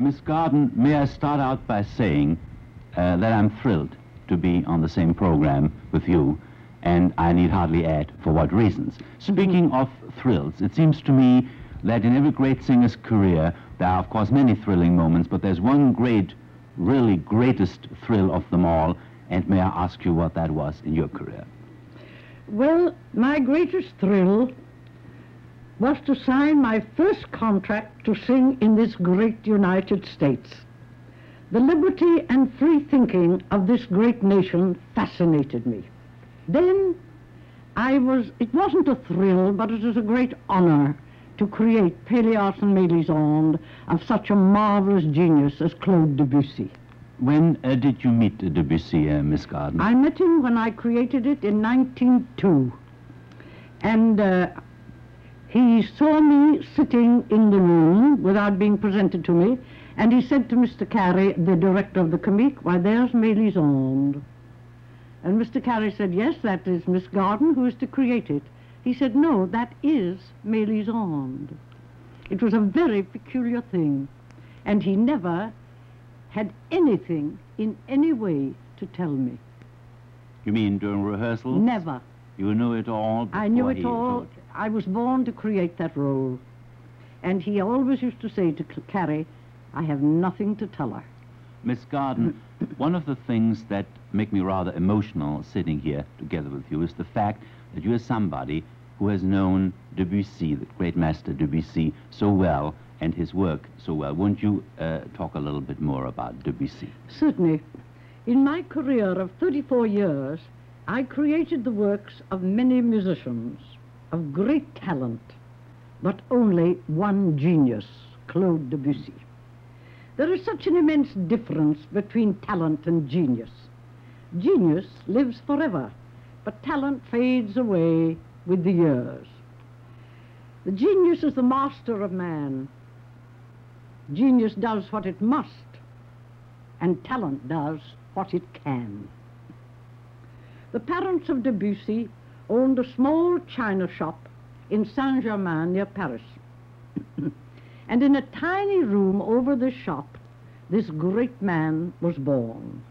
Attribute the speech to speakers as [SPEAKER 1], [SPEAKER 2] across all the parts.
[SPEAKER 1] Miss Garden, may I start out by saying that I'm thrilled to be on the same program with you, and I need hardly add for what reasons. Speaking of thrills, it seems to me that in every great singer's career, there are, of course, many thrilling moments, but there's one great, really greatest thrill of them all, and may I ask you what that was in your career?
[SPEAKER 2] Well, my greatest thrill was to sign my first contract to sing in this great United States. The liberty and free thinking of this great nation fascinated me. Then it wasn't a thrill, but it was a great honor to create Pélias and Mélisande of such a marvelous genius as Claude Debussy.
[SPEAKER 1] When did you meet Debussy, Miss Garden?
[SPEAKER 2] I met him when I created it in 1902. And he saw me sitting in the room without being presented to me, and he said to Mr. Carey, the director of the Comique, "Why, there's Mélisande." And Mr. Carey said, "Yes, that is Miss Garden who is to create it." He said, "No, that is Mélisande." It was a very peculiar thing, and he never had anything in any way to tell me.
[SPEAKER 1] You mean during rehearsals?
[SPEAKER 2] Never.
[SPEAKER 1] You knew it all before
[SPEAKER 2] I knew it
[SPEAKER 1] he
[SPEAKER 2] all.
[SPEAKER 1] told you.
[SPEAKER 2] I was born to create that role. And he always used to say to Carey, "I have nothing to tell her."
[SPEAKER 1] Miss Garden, one of the things that make me rather emotional sitting here together with you is the fact that you are somebody who has known Debussy, the great master Debussy, so well, and his work so well. Won't you talk a little bit more about Debussy?
[SPEAKER 2] Certainly. In my career of 34 years, I created the works of many musicians of great talent, but only one genius, Claude Debussy. There is such an immense difference between talent and genius. Genius lives forever, but talent fades away with the years. The genius is the master of man. Genius does what it must, and talent does what it can. The parents of Debussy owned a small china shop in Saint-Germain near Paris. And in a tiny room over the shop, this great man was born.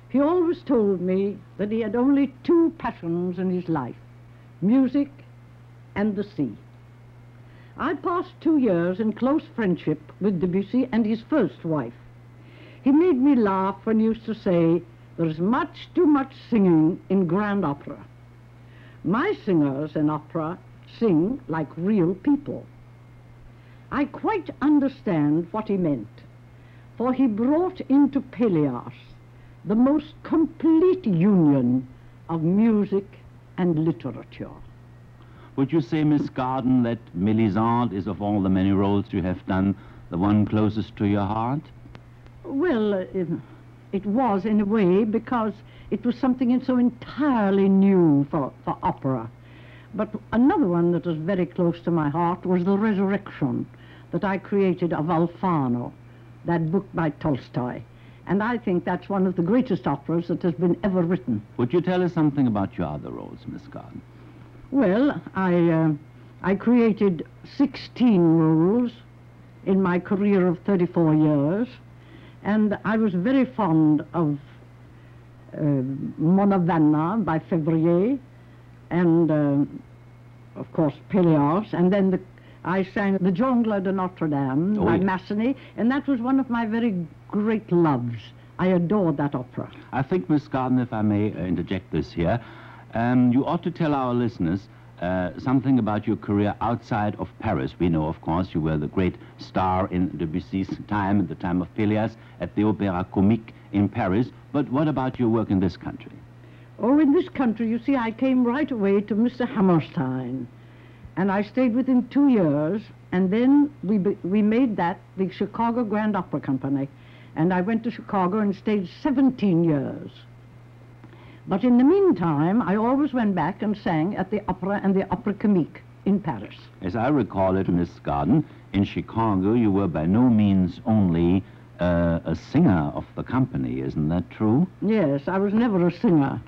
[SPEAKER 2] He always told me that he had only two passions in his life, music and the sea. I passed 2 years in close friendship with Debussy and his first wife. He made me laugh when he used to say, "There's much too much singing in grand opera. My singers in opera sing like real people." I quite understand what he meant, for he brought into Pélias the most complete union of music and literature.
[SPEAKER 1] Would you say, Miss Garden, that Mélisande is, of all the many roles you have done, the one closest to your heart?
[SPEAKER 2] Well, it was in a way, because it was something so entirely new for opera. But another one that was very close to my heart was The Resurrection that I created of Alfano, that book by Tolstoy. And I think that's one of the greatest operas that has been ever written.
[SPEAKER 1] Would you tell us something about your other roles, Miss Garden?
[SPEAKER 2] Well, I created 16 roles in my career of 34 years, and I was very fond of Monavanna by Février, and of course Pélias, and then I sang the Jongleur de Notre Dame by Massenet, and that was one of my very great loves. I adored that opera.
[SPEAKER 1] I think, Miss Garden, if I may interject this here, you ought to tell our listeners something about your career outside of Paris. We know, of course, you were the great star in Debussy's time, at the time of Pélias, at the Opéra Comique in Paris. But what about your work in this country?
[SPEAKER 2] Oh, in this country, you see, I came right away to Mr. Hammerstein, and I stayed with him 2 years, and then we made that the Chicago Grand Opera Company, and I went to Chicago and stayed 17 years. But in the meantime, I always went back and sang at the Opera and the Opera Comique in Paris.
[SPEAKER 1] As I recall it, Miss Garden, in Chicago you were by no means only a singer of the company, isn't that true?
[SPEAKER 2] Yes, I was never a singer.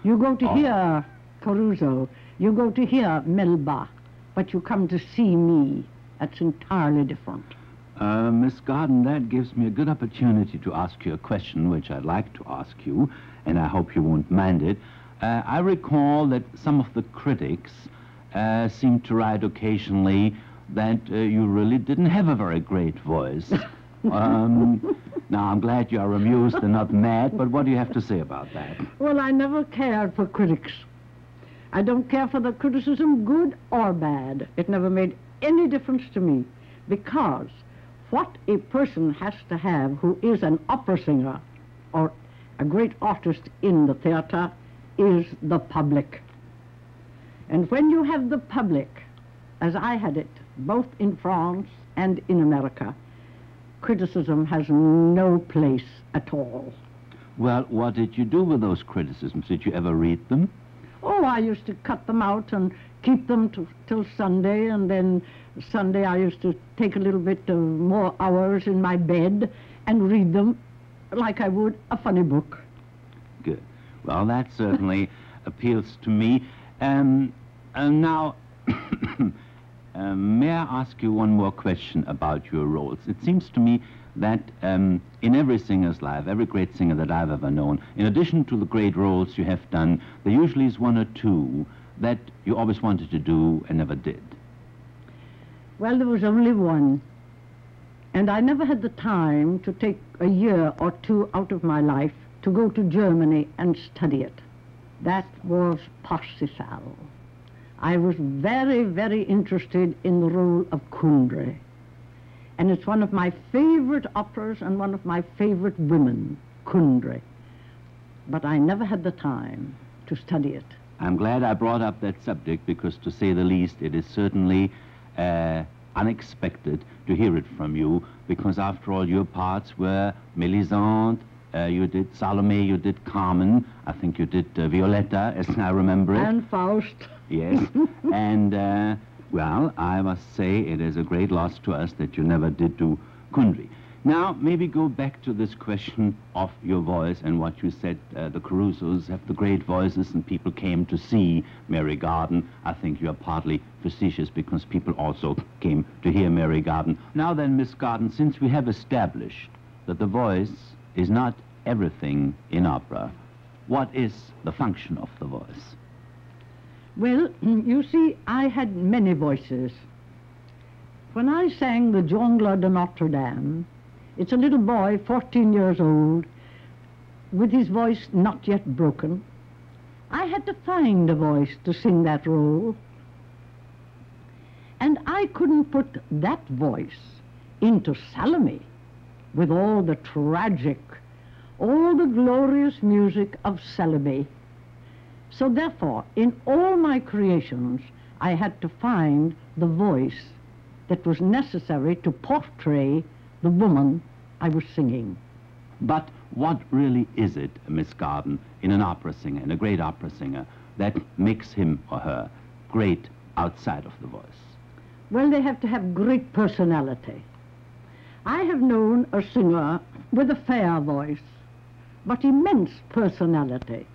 [SPEAKER 2] You go to hear Caruso, you go to hear Melba, but you come to see me. That's entirely different.
[SPEAKER 1] Miss Garden, that gives me a good opportunity to ask you a question, which I'd like to ask you, and I hope you won't mind it. I recall that some of the critics seem to write occasionally that you really didn't have a very great voice. Now, I'm glad you are amused and not mad, but what do you have to say about that?
[SPEAKER 2] Well, I never cared for critics. I don't care for the criticism, good or bad. It never made any difference to me, because what a person has to have who is an opera singer or a great artist in the theater is the public. And when you have the public, as I had it, both in France and in America, criticism has no place at all.
[SPEAKER 1] Well, what did you do with those criticisms? Did you ever read them?
[SPEAKER 2] Oh, I used to cut them out and keep them till Sunday, and then Sunday I used to take a little bit of more hours in my bed and read them like I would a funny book.
[SPEAKER 1] Good. Well, that certainly appeals to me. And now, may I ask you one more question about your roles? It seems to me that in every singer's life, every great singer that I've ever known, in addition to the great roles you have done, there usually is one or two that you always wanted to do and never did.
[SPEAKER 2] Well, there was only one, and I never had the time to take a year or two out of my life to go to Germany and study it. That was Parsifal. I was very, very interested in the role of Kundry. And it's one of my favorite operas and one of my favorite women, Kundry. But I never had the time to study it.
[SPEAKER 1] I'm glad I brought up that subject because, to say the least, it is certainly unexpected to hear it from you, because after all your parts were Mélisande, you did Salome, you did Carmen, I think you did Violetta, as I remember it.
[SPEAKER 2] And Faust.
[SPEAKER 1] Yes, and well, I must say it is a great loss to us that you never did do Kundry. Now, maybe go back to this question of your voice and what you said. The Carusos have the great voices and people came to see Mary Garden. I think you are partly facetious because people also came to hear Mary Garden. Now then, Miss Garden, since we have established that the voice is not everything in opera, what is the function of the voice?
[SPEAKER 2] Well, you see, I had many voices. When I sang the Jongleur de Notre Dame, it's a little boy, 14 years old, with his voice not yet broken. I had to find a voice to sing that role. And I couldn't put that voice into Salome with all the tragic, all the glorious music of Salome. So therefore, in all my creations, I had to find the voice that was necessary to portray the woman I was singing.
[SPEAKER 1] But what really is it, Miss Garden, in an opera singer, in a great opera singer, that makes him or her great outside of the voice?
[SPEAKER 2] Well, they have to have great personality. I have known a singer with a fair voice, but immense personality,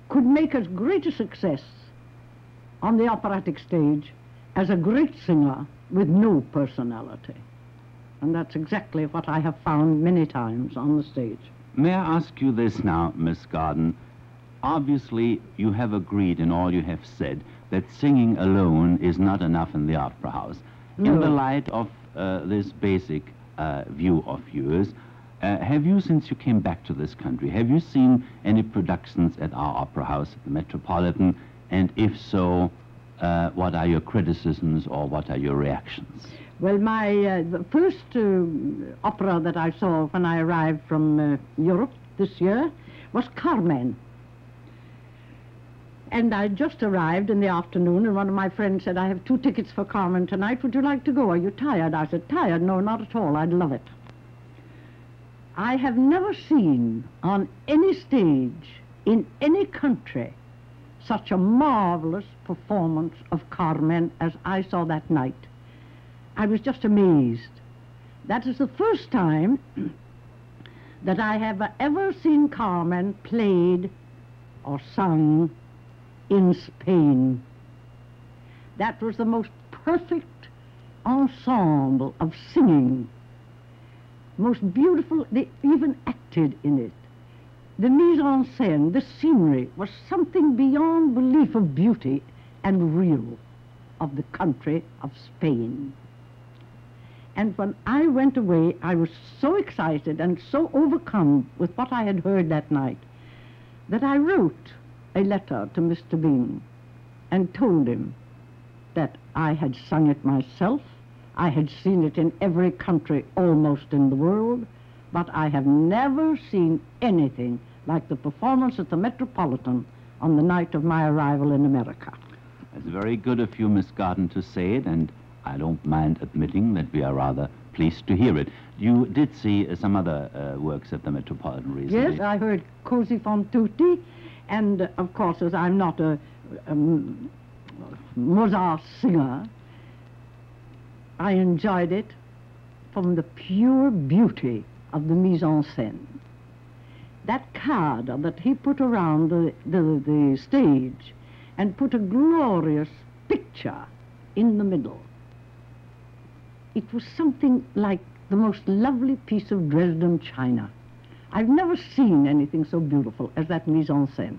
[SPEAKER 2] could make as great a success on the operatic stage as a great singer with no personality. And that's exactly what I have found many times on the stage.
[SPEAKER 1] May I ask you this now, Miss Garden? Obviously, you have agreed in all you have said that singing alone is not enough in the opera house.
[SPEAKER 2] No.
[SPEAKER 1] In the light of this basic view of yours, have you, since you came back to this country, have you seen any productions at our opera house, the Metropolitan? And if so, what are your criticisms or what are your reactions?
[SPEAKER 2] Well, the first opera that I saw when I arrived from Europe this year was Carmen. And I just arrived in the afternoon, and one of my friends said, I have 2 tickets for Carmen tonight. Would you like to go? Are you tired? I said, tired? No, not at all. I'd love it. I have never seen on any stage in any country such a marvelous performance of Carmen as I saw that night. I was just amazed. That is the first time that I have ever seen Carmen played or sung in Spain. That was the most perfect ensemble of singing. Most beautiful, they even acted in it. The mise en scène, the scenery, was something beyond belief of beauty and real of the country of Spain. And when I went away, I was so excited and so overcome with what I had heard that night that I wrote a letter to Mr. Bean and told him that I had sung it myself, I had seen it in every country almost in the world, but I have never seen anything like the performance at the Metropolitan on the night of my arrival in America.
[SPEAKER 1] It's very good of you, Miss Garden, to say it, and I don't mind admitting that we are rather pleased to hear it. You did see some other works at the Metropolitan recently.
[SPEAKER 2] Yes, I heard Così fan tutti, and of course, as I'm not a Mozart singer, I enjoyed it from the pure beauty of the mise en scène. That card that he put around the stage and put a glorious picture in the middle. It was something like the most lovely piece of Dresden china. I've never seen anything so beautiful as that mise en scène.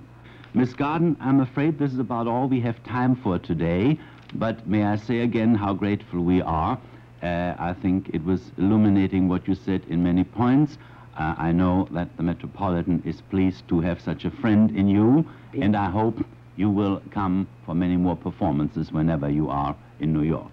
[SPEAKER 1] Miss Garden, I'm afraid this is about all we have time for today, but may I say again how grateful we are. I think it was illuminating what you said in many points. I know that the Metropolitan is pleased to have such a friend in you, and I hope you will come for many more performances whenever you are in New York.